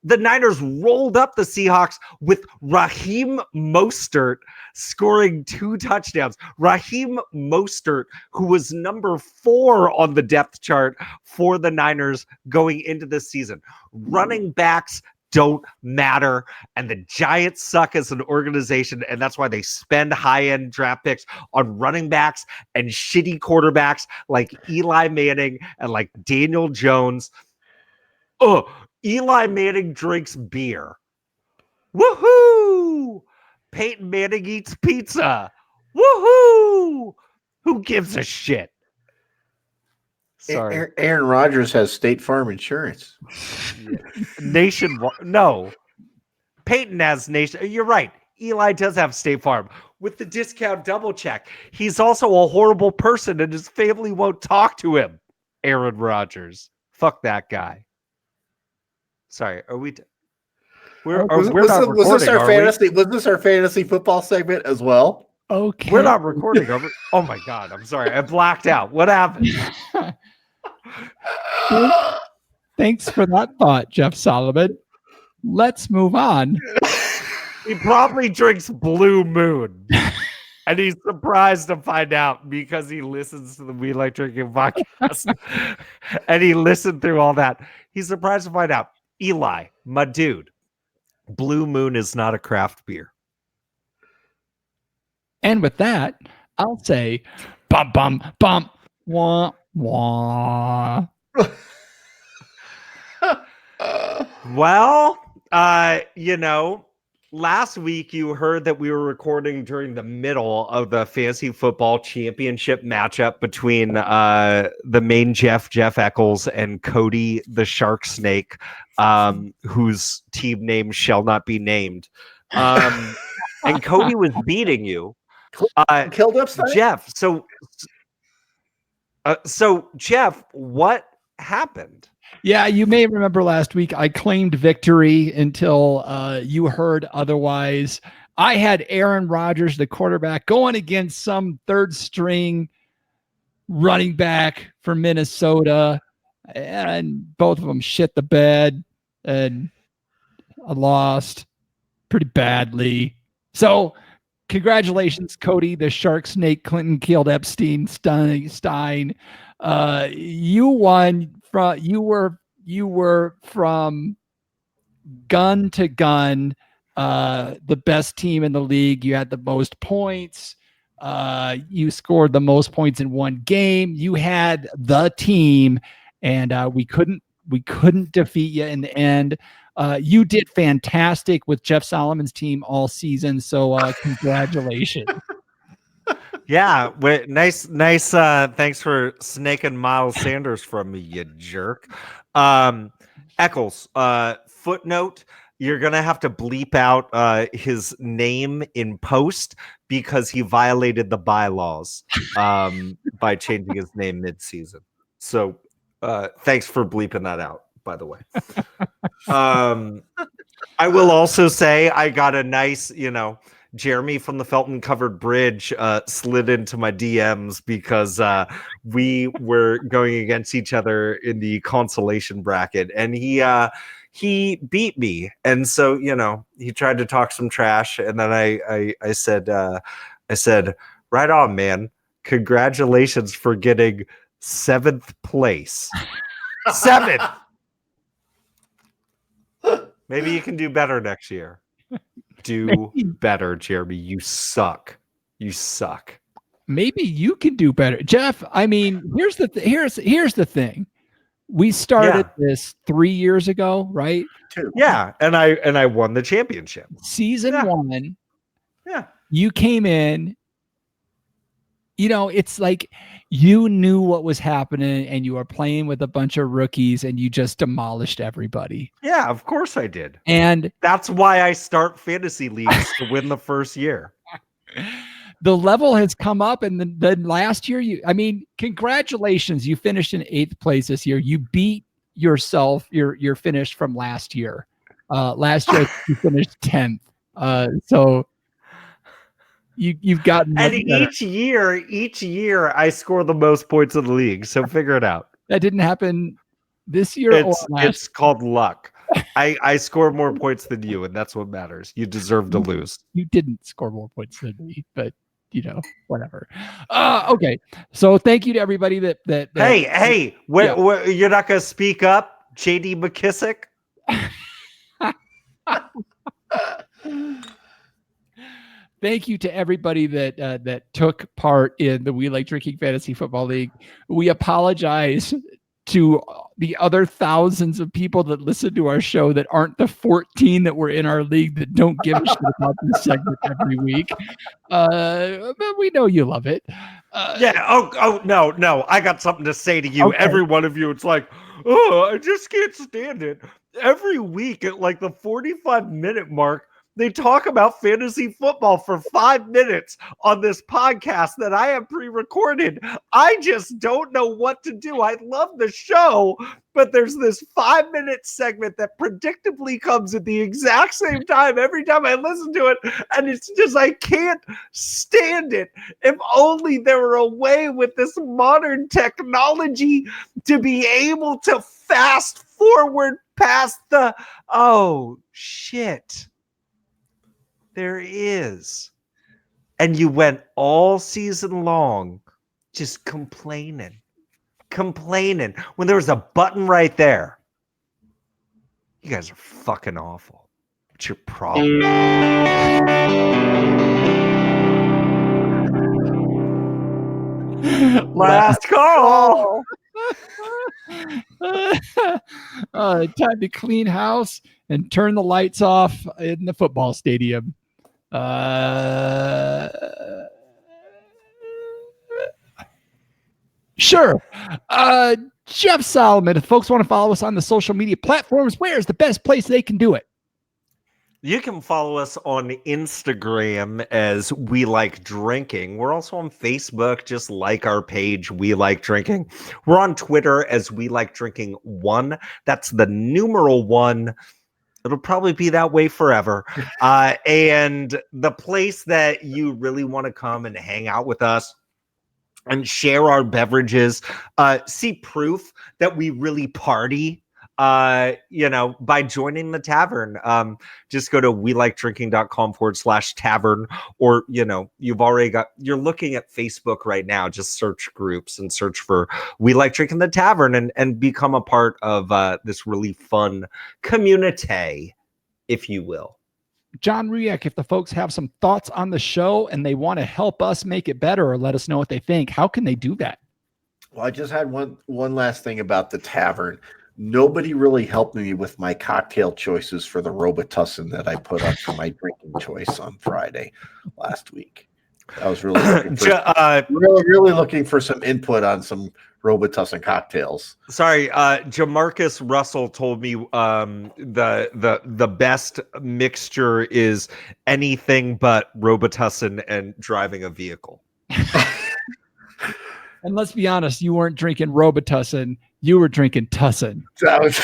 The Niners rolled up the Seahawks with Raheem Mostert scoring 2 touchdowns. Raheem Mostert, who was number 4 on the depth chart for the Niners going into this season. Running backs don't matter, and the Giants suck as an organization, and that's why they spend high-end draft picks on running backs and shitty quarterbacks like Eli Manning and like Daniel Jones. Eli Manning drinks beer. Woohoo! Peyton Manning eats pizza. Woohoo! Who gives a shit? Sorry. Aaron Rodgers has State Farm insurance. Nationwide. No. Peyton has nation. You're right. Eli does have State Farm with the discount double check. He's also a horrible person and his family won't talk to him. Aaron Rodgers. Fuck that guy. Sorry, are we? Was this our fantasy? Was this our fantasy football segment as well? Okay. We're not recording. Oh my god! I'm sorry. I blacked out. What happened? Thanks for that thought, Jeff Solomon. Let's move on. He probably drinks Blue Moon, and he's surprised to find out because he listens to the We Like Drinking podcast, and he listened through all that. He's surprised to find out. Eli, my dude, Blue Moon is not a craft beer. And with that, I'll say, bum, bum, bum, wah, wah. Well, last week you heard that we were recording during the middle of the fantasy football championship matchup between the main Jeff Eccles and Cody the Shark Snake, whose team name shall not be named. And Cody was beating you. Killed Epstein? Jeff. So Jeff, what happened? Yeah, you may remember last week I claimed victory until you heard otherwise. I had Aaron Rodgers, the quarterback, going against some third string running back for Minnesota, and both of them shit the bed, and I lost pretty badly. So congratulations, Cody, the Shark Snake Clinton killed Epstein Stein. You won. You were from gun to gun the best team in the league. You had the most points. You scored the most points in one game. You had the team, and we couldn't defeat you in the end. You did fantastic with Jeff Solomon's team all season. So congratulations. Yeah, nice. Thanks for snaking Miles Sanders from me, you jerk. Eccles, footnote: you're gonna have to bleep out his name in post because he violated the bylaws by changing his name mid-season. So, thanks for bleeping that out. By the way, I will also say I got a nice, Jeremy from the Felton Covered Bridge slid into my DMs because we were going against each other in the consolation bracket, and he beat me. And so, he tried to talk some trash, and then I said, right on, man. Congratulations for getting 7th place. 7th. Maybe you can do better next year. Do better, Jeremy. You suck. Maybe you can do better, Jeff. I mean, here's the thing. We started this 3 years ago, right? 2. Yeah, and I won the championship. Season 1. Yeah. You came in. It's like you knew what was happening, and you were playing with a bunch of rookies, and you just demolished everybody. Yeah, of course I did. And that's why I start fantasy leagues to win the first year. The level has come up, and then last year, congratulations. You finished in 8th place this year. You beat yourself, your finish from last year. Last year, you finished 10th. So you've gotten, and each year I score the most points in the league. So figure it out. That didn't happen this year or last. It's called luck. I score more points than you, and that's what matters. You deserve to lose. You didn't score more points than me, but whatever. Okay. So thank you to everybody that Hey, you're not gonna speak up, JD McKissick? Thank you to everybody that took part in the We Like Drinking Fantasy Football League. We apologize to the other thousands of people that listen to our show that aren't the 14 that were in our league that don't give a shit about this segment every week. But we know you love it. Yeah. Oh, no. I got something to say to you. Okay. Every one of you. It's like, oh, I just can't stand it. Every week at like the 45-minute mark, they talk about fantasy football for 5 minutes on this podcast that I have pre-recorded. I just don't know what to do. I love the show, but there's this 5-minute segment that predictably comes at the exact same time every time I listen to it. And it's just, I can't stand it. If only there were a way with this modern technology to be able to fast forward past the, oh, shit. There is. And you went all season long just complaining when there was a button right there. You guys are fucking awful. What's your problem? Last call. Time to clean house and turn the lights off in the football stadium. Sure. Jeff Solomon, if folks want to follow us on the social media platforms, where's the best place they can do it? You can follow us on Instagram as We Like Drinking. We're also on Facebook, just like our page, We Like Drinking. We're on Twitter as We Like Drinking 1. That's the numeral 1. It'll probably be that way forever. And the place that you really want to come and hang out with us and share our beverages, see proof that we really party, by joining the tavern. Just go to welikedrinking.com/tavern, or, you're looking at Facebook right now, just search groups and search for We Like Drinking the Tavern and become a part of this really fun community, if you will. John Ruyak, if the folks have some thoughts on the show and they want to help us make it better or let us know what they think, how can they do that? Well, I just had one last thing about the tavern. Nobody really helped me with my cocktail choices for the Robitussin that I put up for my drinking choice on Friday last week. I was really looking for really looking for some input on some Robitussin cocktails. Sorry, Jamarcus Russell told me the best mixture is anything but Robitussin and driving a vehicle. And let's be honest, you weren't drinking Robitussin, you were drinking Tussin. That was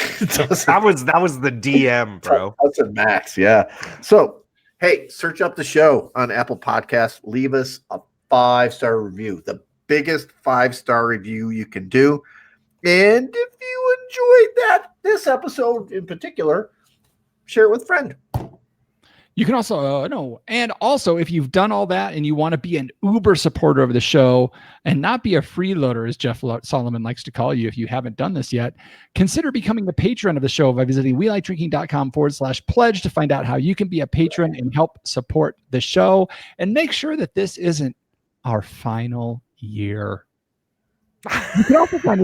the DM, bro. Tussin Max, yeah. So, hey, search up the show on Apple Podcasts. Leave us a 5-star review. The biggest 5-star review you can do. And if you enjoyed this episode in particular, share it with a friend. You can also also if you've done all that and you want to be an Uber supporter of the show and not be a freeloader, as Jeff Solomon likes to call you, if you haven't done this yet, consider becoming a patron of the show by visiting welikedrinking.com/pledge to find out how you can be a patron and help support the show, and make sure that this isn't our final year. You can also find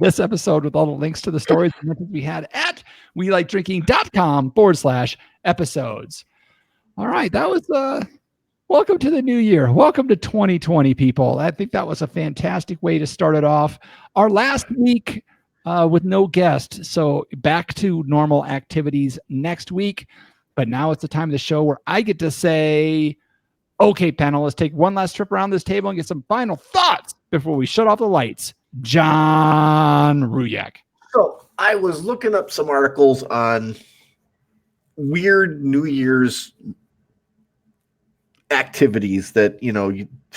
this episode with all the links to the stories we had at welikedrinking.com/episodes. All right, that was welcome to the new year. Welcome to 2020, people. I think that was a fantastic way to start it off. Our last week with no guest, so back to normal activities next week. But now it's the time of the show where I get to say, okay, panel, let's take one last trip around this table and get some final thoughts before we shut off the lights. John Ruyak. So I was looking up some articles on weird New Year's activities that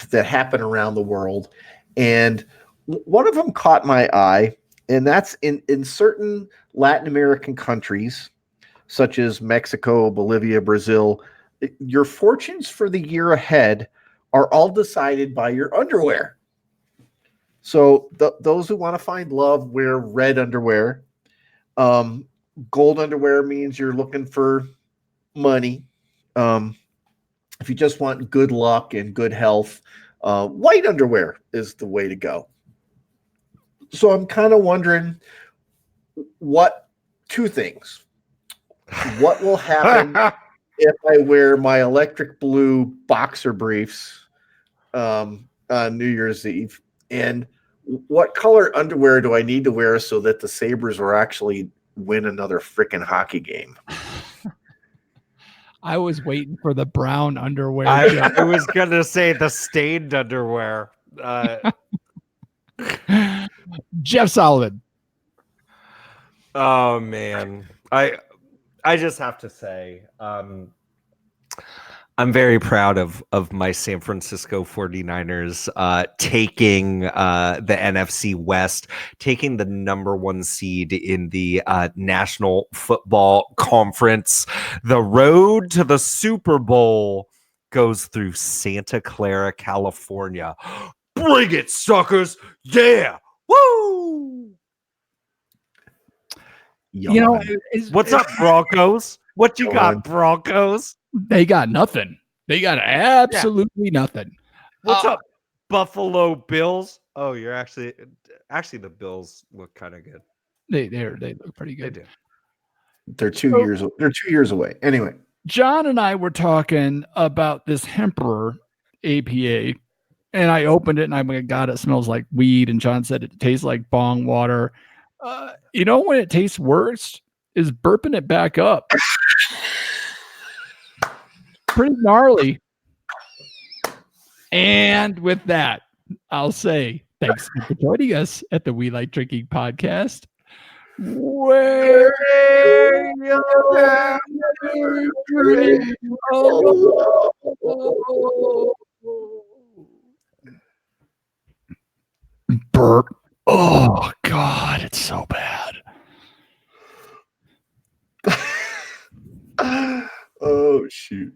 that happen around the world, and one of them caught my eye, And that's in certain Latin American countries, such as Mexico, Bolivia, Brazil. Your fortunes for the year ahead are all decided by your underwear. So those who want to find love wear red underwear. Gold underwear means you're looking for money. If you just want good luck and good health, white underwear is the way to go. So I'm kind of wondering two things. What will happen if I wear my electric blue boxer briefs on New Year's Eve? And what color underwear do I need to wear so that the Sabres will actually win another freaking hockey game? I was waiting for the brown underwear. I was gonna say the stained underwear. Jeff Sullivan. Oh man, I just have to say, I'm very proud of my San Francisco 49ers taking the NFC West, taking the number 1 seed in the National Football Conference. The road to the Super Bowl goes through Santa Clara, California. Bring it, suckers! Yeah! Woo! You know, What's up, Broncos? What you got, Broncos? They got nothing. They got absolutely nothing. What's up, Buffalo Bills? Oh, you're actually the Bills look kind of good. They look pretty good. They do. They're 2 years. They're 2 years away. Anyway, John and I were talking about this Hemperor APA, and I opened it and I'm like, God, it smells like weed. And John said it tastes like bong water. You know when it tastes worst is burping it back up. Pretty gnarly. And with that, I'll say thanks for joining us at the We Like Drinking podcast. Where burp. Oh God, it's so bad. oh shoot.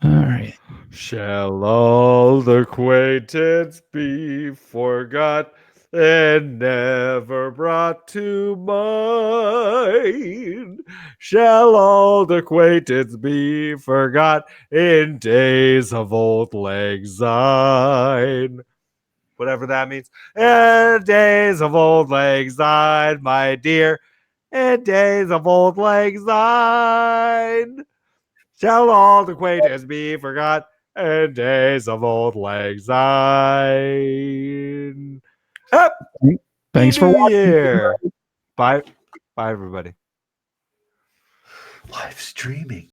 All right. Shall old acquaintance be forgot and never brought to mind? Shall old acquaintance be forgot in days of old lang syne? Whatever that means. In days of old lang syne, my dear. In days of old lang syne. Shall old acquaintance be forgot in days of old lang syne? Thanks for watching. Bye. Bye, everybody. Live streaming.